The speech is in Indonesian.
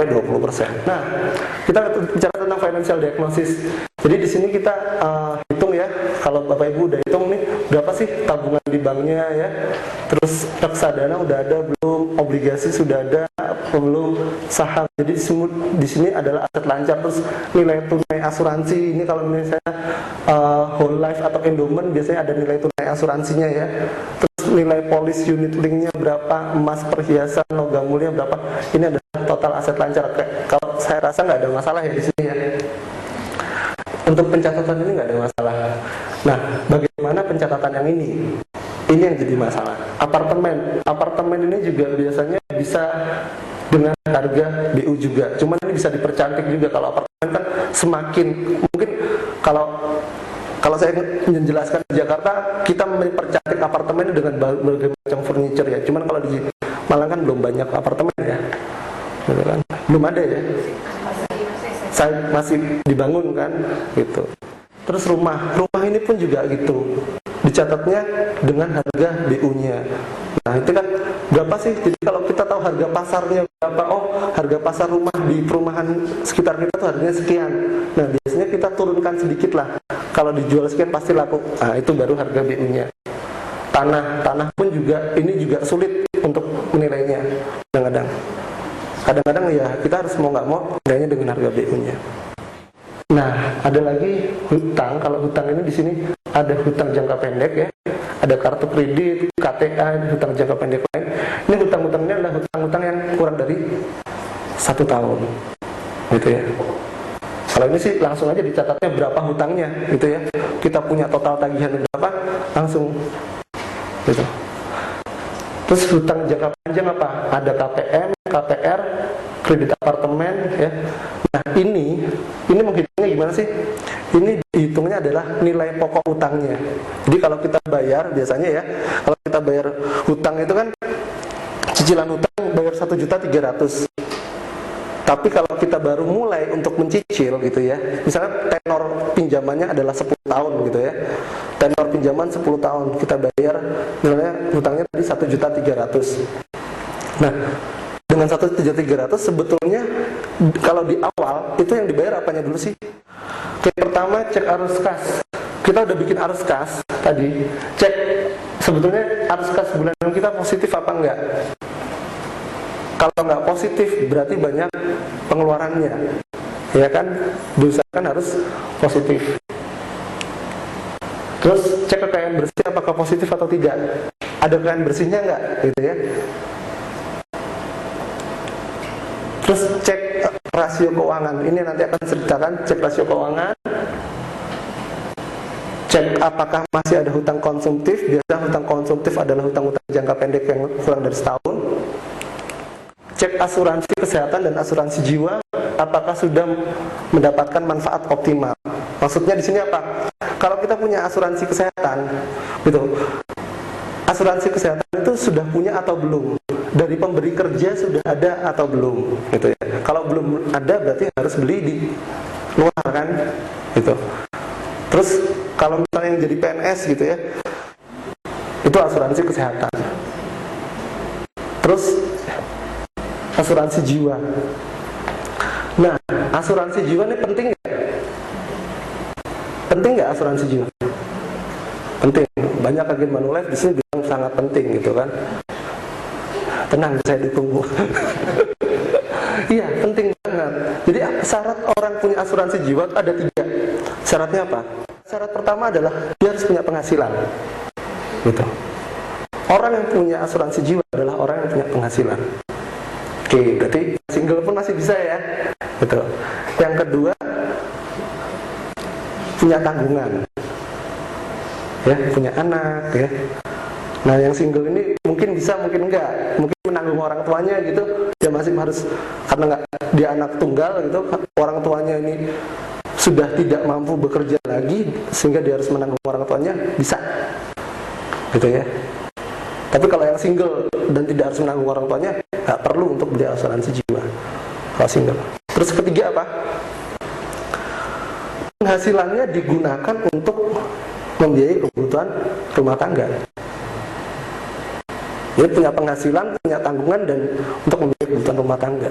sampai 20%. Nah, kita bicara tentang financial diagnosis. Jadi di sini kita hitung ya, kalau Bapak Ibu udah hitung nih berapa sih tabungan di banknya ya. Terus reksadana udah ada belum, obligasi sudah ada belum, saham. Jadi di sini adalah aset lancar. Terus nilai tunai asuransi ini kalau misalnya whole life atau endowment biasanya ada nilai tunai asuransinya ya. Terus nilai polis unit linknya berapa, emas, perhiasan, logam mulia berapa. Ini adalah total aset lancar. Kalau saya rasa nggak ada masalah ya di sini ya. Untuk pencatatan ini nggak ada masalah. Nah, bagaimana pencatatan yang ini? Ini yang jadi masalah. Apartemen ini juga biasanya bisa dengan harga BU juga. Cuman ini bisa dipercantik juga. Kalau apartemen kan semakin mungkin kalau saya menjelaskan di Jakarta, kita mempercantik apartemen dengan berbagai macam furniture ya. Cuman kalau di Malang kan belum banyak apartemen ya, gitu kan? Belum ada ya. Saya masih dibangun kan, gitu. Terus rumah ini pun juga gitu. Dicatatnya dengan harga BU-nya. Nah itu kan berapa sih? Jadi kalau kita tahu harga pasarnya berapa, oh harga pasar rumah di perumahan sekitar kita tuh harganya sekian. Nah biasanya kita turunkan sedikit lah. Kalau dijual sekian pasti laku. Nah itu baru harga BU-nya. Tanah pun juga ini juga sulit untuk menilainya. Kadang-kadang ya kita harus mau nggak mau nilainya dengan harga BU-nya. Nah, ada lagi hutang. Kalau hutang ini di sini ada hutang jangka pendek ya, ada kartu kredit, KTA, hutang jangka pendek lain. Ini hutang-hutangnya adalah hutang-hutang yang kurang dari 1 tahun, gitu ya. Kalau ini sih langsung aja dicatatnya berapa hutangnya, gitu ya. Kita punya total tagihan berapa, langsung, gitu. Terus hutang jangka panjang apa? Ada KPM, KPR, kredit apartemen ya. Nah ini menghitungnya gimana sih? Ini dihitungnya adalah nilai pokok hutangnya. Jadi kalau kita bayar biasanya ya, kalau kita bayar hutang itu kan cicilan hutang bayar 1.300.000. Tapi kalau kita baru mulai untuk mencicil gitu ya, misalnya tenor pinjamannya adalah 10 tahun gitu ya. Tenor pinjaman 10 tahun, kita bayar misalnya hutangnya tadi 1.300.000. Nah, dengan 1.300.000 sebetulnya kalau di awal itu yang dibayar apanya dulu sih? Oke, pertama cek arus kas. Kita udah bikin arus kas tadi. Cek sebetulnya arus kas bulanan kita positif apa enggak? Kalau nggak positif berarti banyak pengeluarannya, ya kan? Diusahakan harus positif. Terus cek kekayaan bersih apakah positif atau tidak? Ada kekayaan bersihnya nggak, gitu ya? Terus cek rasio keuangan. Ini nanti akan ceritakan cek rasio keuangan. Cek apakah masih ada hutang konsumtif. Biasanya hutang konsumtif adalah hutang-hutang jangka pendek yang kurang dari setahun. Cek asuransi kesehatan dan asuransi jiwa, apakah sudah mendapatkan manfaat optimal. Maksudnya di sini apa? Kalau kita punya asuransi kesehatan, gitu. Asuransi kesehatan itu sudah punya atau belum? Dari pemberi kerja sudah ada atau belum? Gitu ya. Kalau belum ada berarti harus beli di luar kan? Gitu. Terus kalau misalnya yang jadi PNS gitu ya, itu asuransi kesehatan. Terus asuransi jiwa. Nah, asuransi jiwa ini penting nggak? Penting nggak asuransi jiwa? Penting. Banyak agen Manulife di sini bilang sangat penting gitu kan. Tenang, saya ditunggu. Iya, penting banget. Jadi syarat orang punya asuransi jiwa ada 3. Syaratnya apa? Syarat pertama adalah dia harus punya penghasilan. Gitu. Orang yang punya asuransi jiwa adalah orang yang punya penghasilan. Oke, berarti single pun masih bisa ya. Gitu. Yang kedua, punya tanggungan. Ya, punya anak ya. Nah, yang single ini mungkin bisa, mungkin enggak. Mungkin menanggung orang tuanya gitu. Dia masih harus, karena enggak, dia anak tunggal gitu, orang tuanya ini sudah tidak mampu bekerja lagi sehingga dia harus menanggung orang tuanya, bisa. Gitu ya. Tapi kalau yang single dan tidak harus menanggung orang tuanya, nggak perlu untuk beli asuransi jiwa kalau single. Terus ketiga apa? Penghasilannya digunakan untuk membiayai kebutuhan rumah tangga. Jadi punya penghasilan, punya tanggungan dan untuk membiayai kebutuhan rumah tangga.